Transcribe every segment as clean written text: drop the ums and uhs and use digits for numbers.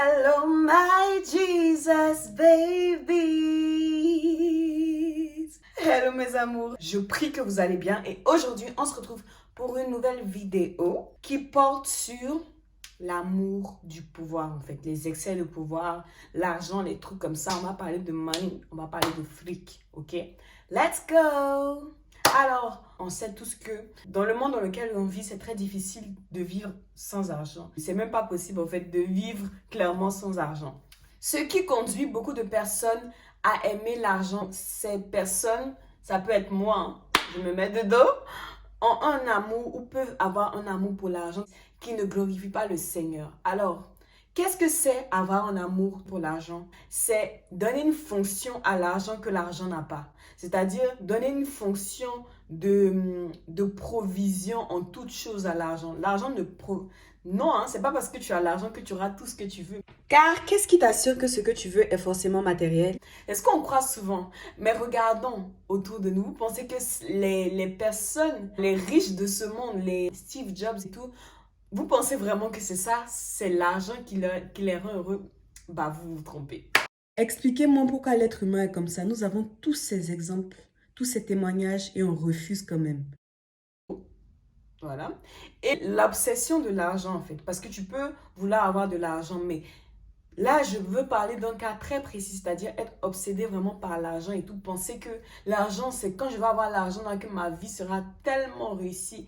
Hello my Jesus babies. Hello mes amours. Je prie que vous allez bien et aujourd'hui on se retrouve pour une nouvelle vidéo qui porte sur l'amour du pouvoir en fait, les excès de pouvoir, l'argent, les trucs comme ça. On va parler de money, on va parler de fric, ok? Let's go! Alors, on sait tous que dans le monde dans lequel on vit, c'est très difficile de vivre sans argent. C'est même pas possible en fait de vivre clairement sans argent. Ce qui conduit beaucoup de personnes à aimer l'argent, ces personnes, ça peut être moi, hein, je me mets dedans, ont un amour ou peuvent avoir un amour pour l'argent qui ne glorifie pas le Seigneur. Alors, qu'est-ce que c'est avoir un amour pour l'argent? C'est donner une fonction à l'argent que l'argent n'a pas. C'est-à-dire donner une fonction de provision en toute chose à l'argent. L'argent ne... Non, hein, c'est pas parce que tu as l'argent que tu auras tout ce que tu veux. Car qu'est-ce qui t'assure que ce que tu veux est forcément matériel? Est-ce qu'on croit souvent? Mais regardons autour de nous. Vous pensez que les personnes, les riches de ce monde, les Steve Jobs et tout, vous pensez vraiment que c'est ça? C'est l'argent qui les rend heureux? Bah, vous vous trompez. Expliquez-moi pourquoi l'être humain est comme ça. Nous avons tous ces exemples, tous ces témoignages et on refuse quand même. Voilà. Et l'obsession de l'argent, en fait. Parce que tu peux vouloir avoir de l'argent, mais là, je veux parler d'un cas très précis, c'est-à-dire être obsédé vraiment par l'argent et tout. Penser que l'argent, c'est quand je vais avoir l'argent, que ma vie sera tellement réussie.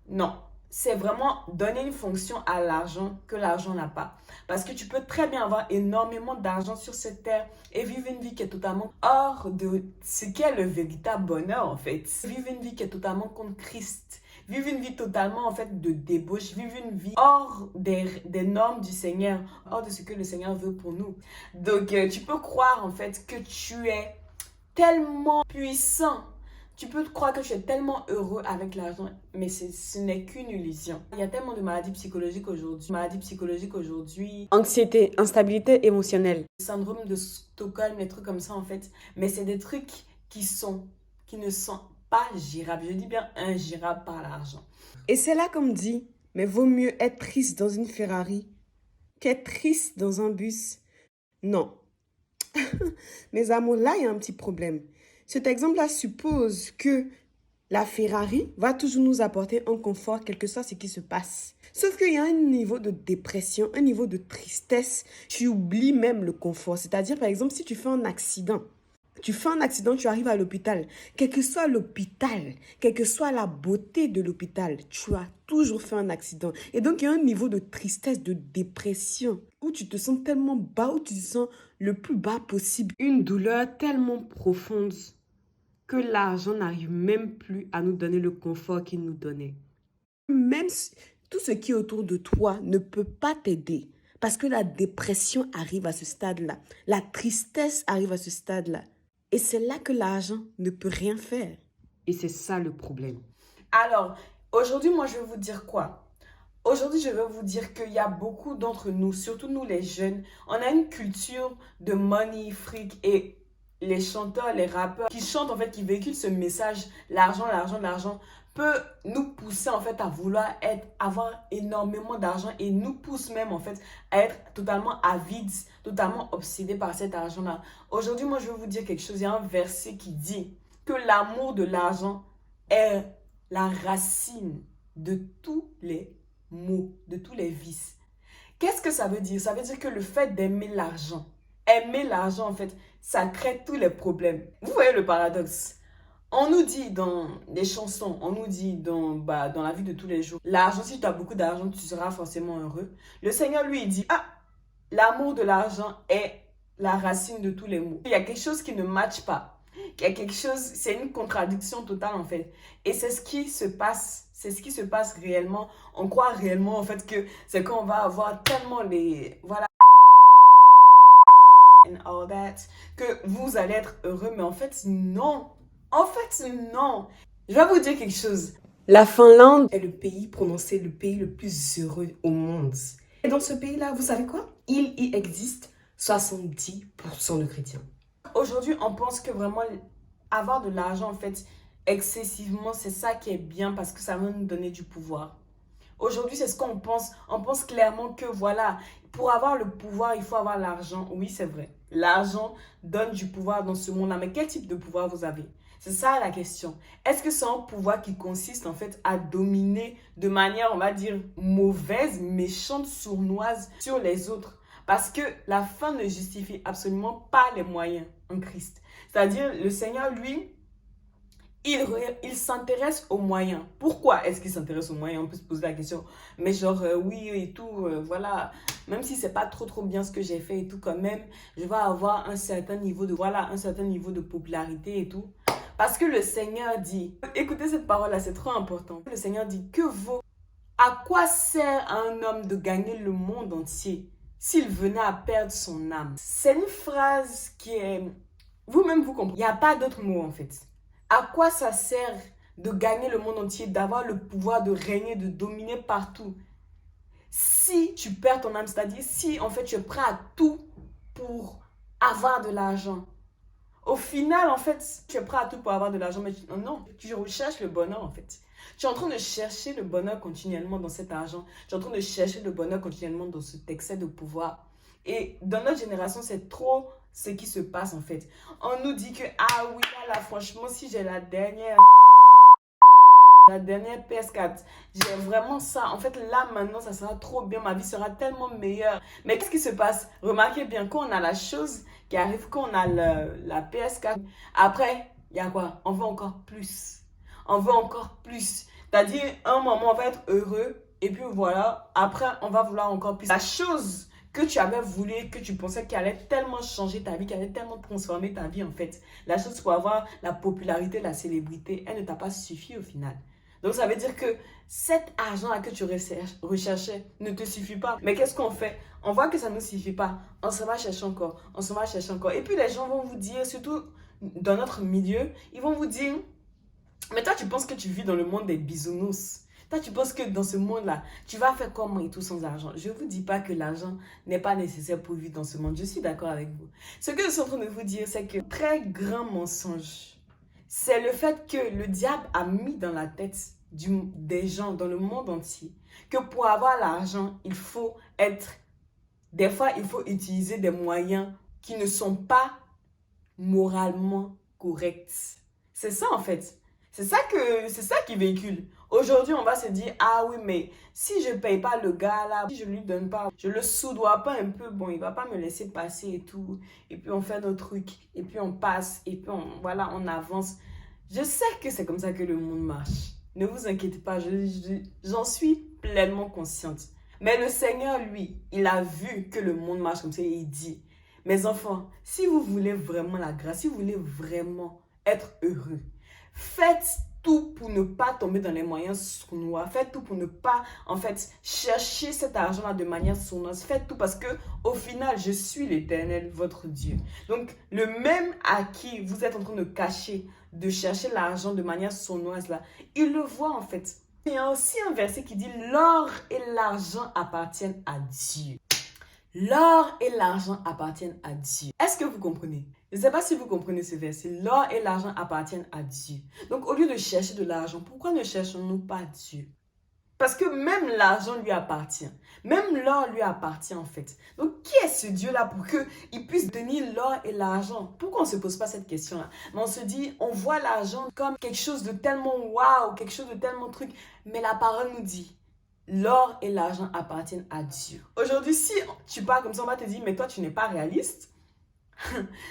Non. C'est vraiment donner une fonction à l'argent que l'argent n'a pas. Parce que tu peux très bien avoir énormément d'argent sur cette terre et vivre une vie qui est totalement hors de ce qu'est le véritable bonheur en fait. Vivre une vie qui est totalement contre Christ. Vivre une vie totalement en fait de débauche. Vivre une vie hors des normes du Seigneur. Hors de ce que le Seigneur veut pour nous. Donc tu peux croire en fait que tu es tellement puissant. Tu peux te croire que tu es tellement heureux avec l'argent, mais ce n'est qu'une illusion. Il y a tellement de maladies psychologiques aujourd'hui. Anxiété, instabilité émotionnelle. Syndrome de Stockholm, des trucs comme ça en fait. Mais c'est des trucs qui ne sont pas gérables. Je dis bien ingérables par l'argent. Et c'est là qu'on me dit, mais vaut mieux être triste dans une Ferrari qu'être triste dans un bus. Non. Mes amours, là, il y a un petit problème. Cet exemple-là suppose que la Ferrari va toujours nous apporter un confort, quel que soit ce qui se passe. Sauf qu'il y a un niveau de dépression, un niveau de tristesse. Tu oublies même le confort. C'est-à-dire, par exemple, si tu fais un accident, tu arrives à l'hôpital. Quel que soit l'hôpital, quelle que soit la beauté de l'hôpital, tu as toujours fait un accident. Et donc, il y a un niveau de tristesse, de dépression, où tu te sens tellement bas, où tu te sens le plus bas possible. Une douleur tellement profonde que l'argent n'arrive même plus à nous donner le confort qu'il nous donnait. Même tout ce qui est autour de toi ne peut pas t'aider. Parce que la dépression arrive à ce stade-là. La tristesse arrive à ce stade-là. Et c'est là que l'argent ne peut rien faire. Et c'est ça le problème. Alors, aujourd'hui, moi, je vais vous dire quoi? Aujourd'hui, je vais vous dire qu'il y a beaucoup d'entre nous, surtout nous les jeunes, on a une culture de money, fric et les chanteurs, les rappeurs qui chantent en fait, qui véhiculent ce message, l'argent, l'argent, l'argent, peut nous pousser en fait à vouloir avoir énormément d'argent et nous pousse même en fait à être totalement avides, totalement obsédés par cet argent-là. Aujourd'hui, moi je vais vous dire quelque chose, il y a un verset qui dit que l'amour de l'argent est la racine de tous les maux, de tous les vices. Qu'est-ce que ça veut dire? Ça veut dire que le fait d'aimer l'argent en fait, ça crée tous les problèmes. Vous voyez le paradoxe? On nous dit dans les chansons, on nous dit dans la vie de tous les jours, l'argent, si tu as beaucoup d'argent, tu seras forcément heureux. Le Seigneur, lui, il dit, l'amour de l'argent est la racine de tous les maux. Il y a quelque chose qui ne matche pas. Il y a quelque chose, c'est une contradiction totale en fait. Et c'est ce qui se passe, réellement. On croit réellement en fait que c'est qu'on va avoir tellement voilà, and all that, que vous allez être heureux, mais en fait non. En fait, non. Je vais vous dire quelque chose. La Finlande est le pays prononcé le pays le plus heureux au monde. Et dans ce pays-là, vous savez quoi? Il y existe 70% de chrétiens. Aujourd'hui, on pense que vraiment avoir de l'argent, en fait, excessivement, c'est ça qui est bien parce que ça va nous donner du pouvoir. Aujourd'hui, c'est ce qu'on pense. On pense clairement que voilà, pour avoir le pouvoir, il faut avoir l'argent. Oui, c'est vrai. L'argent donne du pouvoir dans ce monde-là. Mais quel type de pouvoir vous avez? C'est ça la question. Est-ce que c'est un pouvoir qui consiste en fait à dominer de manière, on va dire, mauvaise, méchante, sournoise sur les autres? Parce que la fin ne justifie absolument pas les moyens en Christ. C'est-à-dire, le Seigneur, lui, il s'intéresse aux moyens. Pourquoi est-ce qu'il s'intéresse aux moyens? On peut se poser la question. Mais genre, oui et tout, voilà. Même si c'est pas trop bien ce que j'ai fait et tout, quand même, je vais avoir un certain niveau de, voilà, un certain niveau de popularité et tout. Parce que le Seigneur dit, écoutez cette parole-là, c'est trop important. Le Seigneur dit, à quoi sert à un homme de gagner le monde entier s'il venait à perdre son âme? C'est une phrase qui est, vous-même vous comprenez. Il n'y a pas d'autre mot en fait. À quoi ça sert de gagner le monde entier, d'avoir le pouvoir de régner, de dominer partout, si tu perds ton âme, c'est-à-dire si en fait tu es prêt à tout pour avoir de l'argent? Au final, en fait, tu es prêt à tout pour avoir de l'argent, mais non, tu recherches le bonheur, en fait. Tu es en train de chercher le bonheur continuellement dans cet argent. Tu es en train de chercher le bonheur continuellement dans cet excès de pouvoir. Et dans notre génération, c'est trop ce qui se passe, en fait. On nous dit que, ah oui, là, franchement, si j'ai la dernière PS4, j'ai vraiment ça. En fait, là, maintenant, ça sera trop bien. Ma vie sera tellement meilleure. Mais qu'est-ce qui se passe? Remarquez bien, quand on a la chose qui arrive, quand on a la PS4, après, il y a quoi? On veut encore plus. On veut encore plus. C'est-à-dire, un moment, on va être heureux. Et puis voilà, après, on va vouloir encore plus. La chose que tu avais voulu, que tu pensais qu'elle allait tellement changer ta vie, qu'elle allait tellement transformer ta vie, en fait. La chose pour avoir la popularité, la célébrité, elle ne t'a pas suffi au final. Donc, ça veut dire que cet argent-là que tu recherchais ne te suffit pas. Mais qu'est-ce qu'on fait? On voit que ça ne nous suffit pas. On s'en va chercher encore. On s'en va chercher encore. Et puis, les gens vont vous dire, surtout dans notre milieu, ils vont vous dire, mais toi, tu penses que tu vis dans le monde des bisounours. Toi, tu penses que dans ce monde-là, tu vas faire comment et tout sans argent? Je ne vous dis pas que l'argent n'est pas nécessaire pour vivre dans ce monde. Je suis d'accord avec vous. Ce que je suis en train de vous dire, c'est que très grand mensonge, c'est le fait que le diable a mis dans la tête des gens dans le monde entier que pour avoir l'argent, il faut être... Des fois, il faut utiliser des moyens qui ne sont pas moralement corrects. C'est ça en fait. C'est ça qui véhicule. Aujourd'hui, on va se dire, ah oui, mais si je ne paye pas le gars là, si je ne lui donne pas, je le soudoie pas un peu, bon, il ne va pas me laisser passer et tout. Et puis on fait nos trucs, et puis on passe, et puis voilà, on avance. Je sais que c'est comme ça que le monde marche. Ne vous inquiétez pas, j'en suis pleinement consciente. Mais le Seigneur, lui, il a vu que le monde marche comme ça et il dit, mes enfants, si vous voulez vraiment la grâce, si vous voulez vraiment être heureux, faites tout pour ne pas tomber dans les moyens sournois. Faites tout pour ne pas, en fait, chercher cet argent-là de manière sournoise. Faites tout parce que, au final, je suis l'Éternel, votre Dieu. Donc, le même à qui vous êtes en train de cacher, de chercher l'argent de manière sournoise, là, il le voit, en fait. Il y a aussi un verset qui dit, l'or et l'argent appartiennent à Dieu. L'or et l'argent appartiennent à Dieu. Est-ce que vous comprenez? Je ne sais pas si vous comprenez ce verset. L'or et l'argent appartiennent à Dieu. Donc, au lieu de chercher de l'argent, pourquoi ne cherchons-nous pas Dieu? Parce que même l'argent lui appartient. Même l'or lui appartient en fait. Donc, qui est ce Dieu-là pour qu'il puisse tenir l'or et l'argent? Pourquoi on ne se pose pas cette question-là? Mais on se dit, on voit l'argent comme quelque chose de tellement waouh, quelque chose de tellement truc. Mais la parole nous dit, l'or et l'argent appartiennent à Dieu. Aujourd'hui, si tu parles comme ça, on va te dire, mais toi, tu n'es pas réaliste.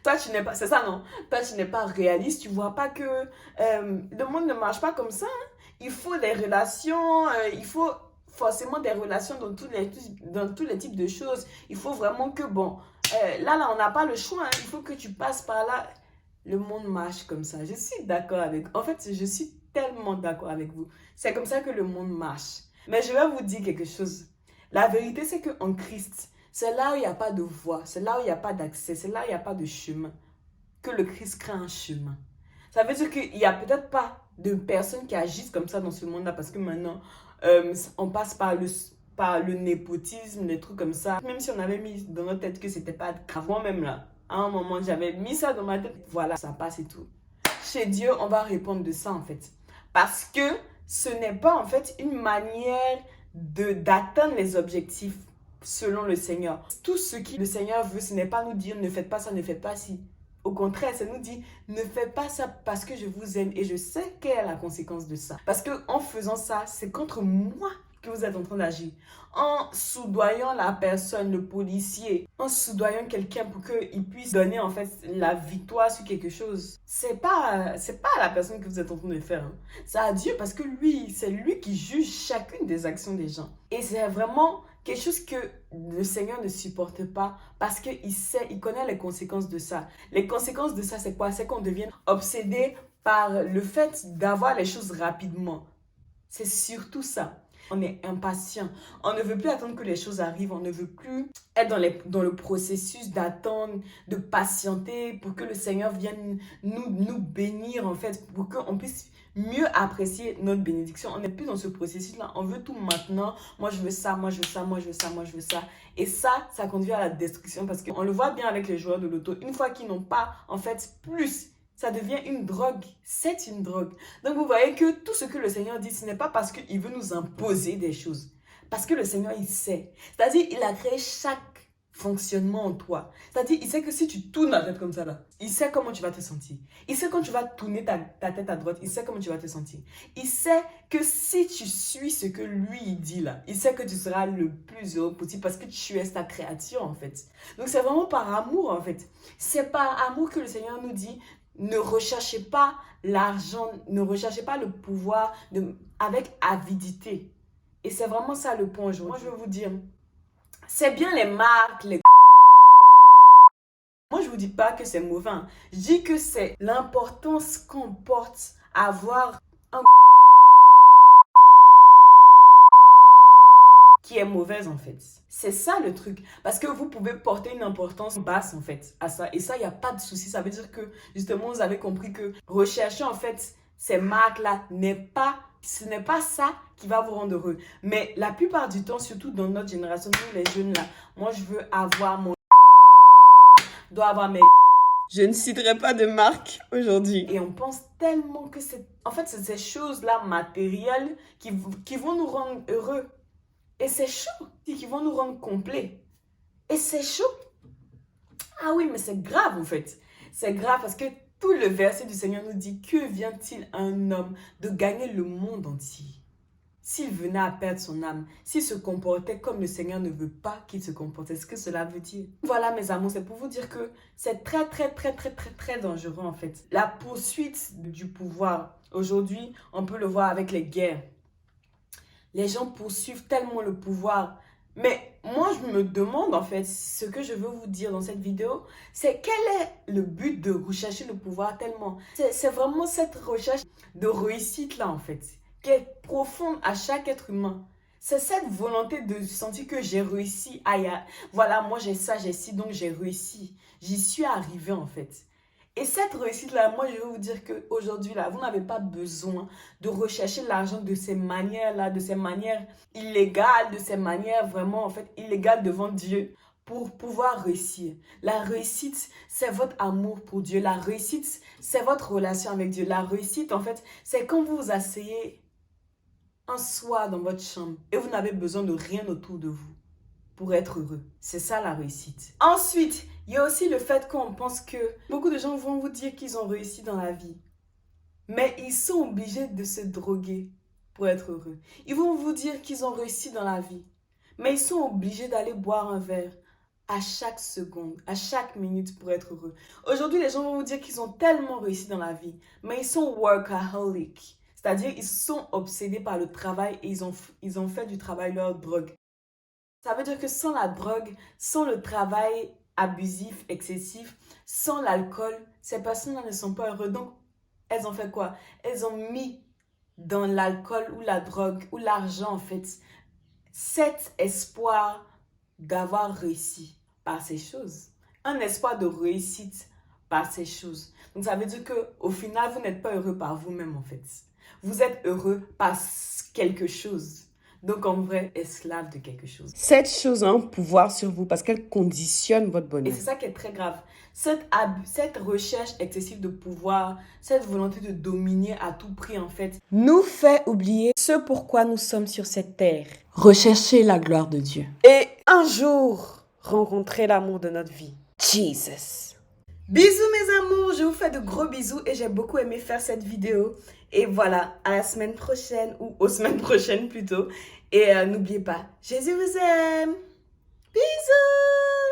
Toi, tu n'es pas... C'est ça, non? Toi, tu n'es pas réaliste. Tu ne vois pas que le monde ne marche pas comme ça. Hein? Il faut des relations. Il faut forcément des relations dans tous les types de choses. Il faut vraiment que, bon... là, on n'a pas le choix. Hein? Il faut que tu passes par là. Le monde marche comme ça. Je suis d'accord avec... En fait, je suis tellement d'accord avec vous. C'est comme ça que le monde marche. Mais je vais vous dire quelque chose. La vérité, c'est qu'en Christ, c'est là où il n'y a pas de voie, c'est là où il n'y a pas d'accès, c'est là où il n'y a pas de chemin, que le Christ crée un chemin. Ça veut dire qu'il n'y a peut-être pas de personnes qui agissent comme ça dans ce monde-là, parce que maintenant, on passe par le népotisme, des trucs comme ça. Même si on avait mis dans notre tête que c'était pas grave, moi-même là, à un moment, j'avais mis ça dans ma tête. Voilà, ça passe et tout. Chez Dieu, on va répondre de ça en fait. Parce que ce n'est pas en fait une manière d'atteindre les objectifs selon le Seigneur. Tout ce que le Seigneur veut, ce n'est pas nous dire ne faites pas ça, ne faites pas ci. Au contraire, ça nous dit ne faites pas ça parce que je vous aime et je sais quelle est la conséquence de ça. Parce qu'en faisant ça, c'est contre moi que vous êtes en train d'agir. En soudoyant la personne, le policier, en soudoyant quelqu'un pour qu'il puisse donner en fait la victoire sur quelque chose, c'est pas à la personne que vous êtes en train de faire. Hein. C'est à Dieu parce que lui, c'est lui qui juge chacune des actions des gens. Et c'est vraiment quelque chose que le Seigneur ne supporte pas parce qu'il sait, il connaît les conséquences de ça. Les conséquences de ça, c'est quoi? C'est qu'on devienne obsédé par le fait d'avoir les choses rapidement. C'est surtout ça. On est impatient. On ne veut plus attendre que les choses arrivent. On ne veut plus être dans le processus d'attendre, de patienter pour que le Seigneur vienne nous bénir, en fait, pour qu'on puisse mieux apprécier notre bénédiction. On n'est plus dans ce processus-là. On veut tout maintenant. Moi, je veux ça, moi, je veux ça, moi, je veux ça, moi, je veux ça. Et ça conduit à la destruction parce qu'on le voit bien avec les joueurs de loto. Une fois qu'ils n'ont pas, en fait, plus, ça devient une drogue. C'est une drogue. Donc, vous voyez que tout ce que le Seigneur dit, ce n'est pas parce qu'il veut nous imposer des choses. Parce que le Seigneur, il sait. C'est-à-dire, il a créé chaque fonctionnement en toi. C'est-à-dire, il sait que si tu tournes la tête comme ça, là, il sait comment tu vas te sentir. Il sait quand tu vas tourner ta tête à droite, il sait comment tu vas te sentir. Il sait que si tu suis ce que lui, il dit là, il sait que tu seras le plus heureux possible parce que tu es sa créature, en fait. Donc, c'est vraiment par amour, en fait. C'est par amour que le Seigneur nous dit, ne recherchez pas l'argent, ne recherchez pas le pouvoir avec avidité. Et c'est vraiment ça le point aujourd'hui. Moi, je veux vous dire, c'est bien les marques, les... Moi, je ne vous dis pas que c'est mauvais. Je dis que c'est l'importance qu'on porte à avoir un qui est mauvaise en fait. C'est ça le truc. Parce que vous pouvez porter une importance basse en fait à ça. Et ça, il n'y a pas de souci. Ça veut dire que justement, vous avez compris que rechercher en fait ces marques-là ce n'est pas ça qui va vous rendre heureux. Mais la plupart du temps, surtout dans notre génération, nous les jeunes là, moi je veux avoir mon... dois avoir mes... Je ne citerai pas de marque aujourd'hui. Et on pense tellement que c'est... En fait, c'est ces choses-là matérielles qui vont nous rendre heureux. Et c'est chaud, qui vont nous rendre complets. Et c'est chaud. Ah oui, mais c'est grave en fait. C'est grave parce que tout le verset du Seigneur nous dit, que vient-il à un homme de gagner le monde entier? S'il venait à perdre son âme, s'il se comportait comme le Seigneur ne veut pas qu'il se comporte, est-ce que cela veut dire? Voilà mes amours, c'est pour vous dire que c'est très très dangereux en fait. La poursuite du pouvoir. Aujourd'hui, on peut le voir avec les guerres. Les gens poursuivent tellement le pouvoir. Mais moi, je me demande en fait, ce que je veux vous dire dans cette vidéo, c'est quel est le but de rechercher le pouvoir tellement? C'est vraiment cette recherche de réussite là en fait, qui est profonde à chaque être humain. C'est cette volonté de sentir que j'ai réussi. Voilà, moi j'ai ça, j'ai ci, donc j'ai réussi. J'y suis arrivée en fait. Et cette réussite-là, moi, je vais vous dire qu'aujourd'hui, là, vous n'avez pas besoin de rechercher l'argent de ces manières-là, de ces manières illégales, de ces manières vraiment, en fait, illégales devant Dieu pour pouvoir réussir. La réussite, c'est votre amour pour Dieu. La réussite, c'est votre relation avec Dieu. La réussite, en fait, c'est quand vous vous asseyez un soir dans votre chambre et vous n'avez besoin de rien autour de vous pour être heureux. C'est ça la réussite. Ensuite, il y a aussi le fait qu'on pense que beaucoup de gens vont vous dire qu'ils ont réussi dans la vie. Mais ils sont obligés de se droguer pour être heureux. Ils vont vous dire qu'ils ont réussi dans la vie. Mais ils sont obligés d'aller boire un verre à chaque seconde, à chaque minute pour être heureux. Aujourd'hui, les gens vont vous dire qu'ils ont tellement réussi dans la vie. Mais ils sont workaholic. C'est-à-dire, ils sont obsédés par le travail et ils ont fait du travail leur drogue. Ça veut dire que sans la drogue, sans le travail abusif, excessif, sans l'alcool, ces personnes-là ne sont pas heureuses. Donc, elles ont fait quoi? Elles ont mis dans l'alcool ou la drogue ou l'argent, en fait, cet espoir d'avoir réussi par ces choses. Un espoir de réussite par ces choses. Donc, ça veut dire qu'au final, vous n'êtes pas heureux par vous-même, en fait. Vous êtes heureux par quelque chose. Donc en vrai, esclave de quelque chose. Cette chose a un pouvoir sur vous parce qu'elle conditionne votre Et bonheur. c'est ça qui est très grave. Cette recherche excessive de pouvoir, cette volonté de dominer à tout prix en fait, Nous fait oublier ce pourquoi nous sommes sur cette terre. rechercher la gloire de Dieu. Et un jour, rencontrer l'amour de notre vie. Jesus. Bisous mes amours, je vous fais de gros bisous et j'ai beaucoup aimé faire cette vidéo. Et voilà, à la semaine prochaine ou aux semaines prochaines plutôt. Et n'oubliez pas, Jésus vous aime. Bisous.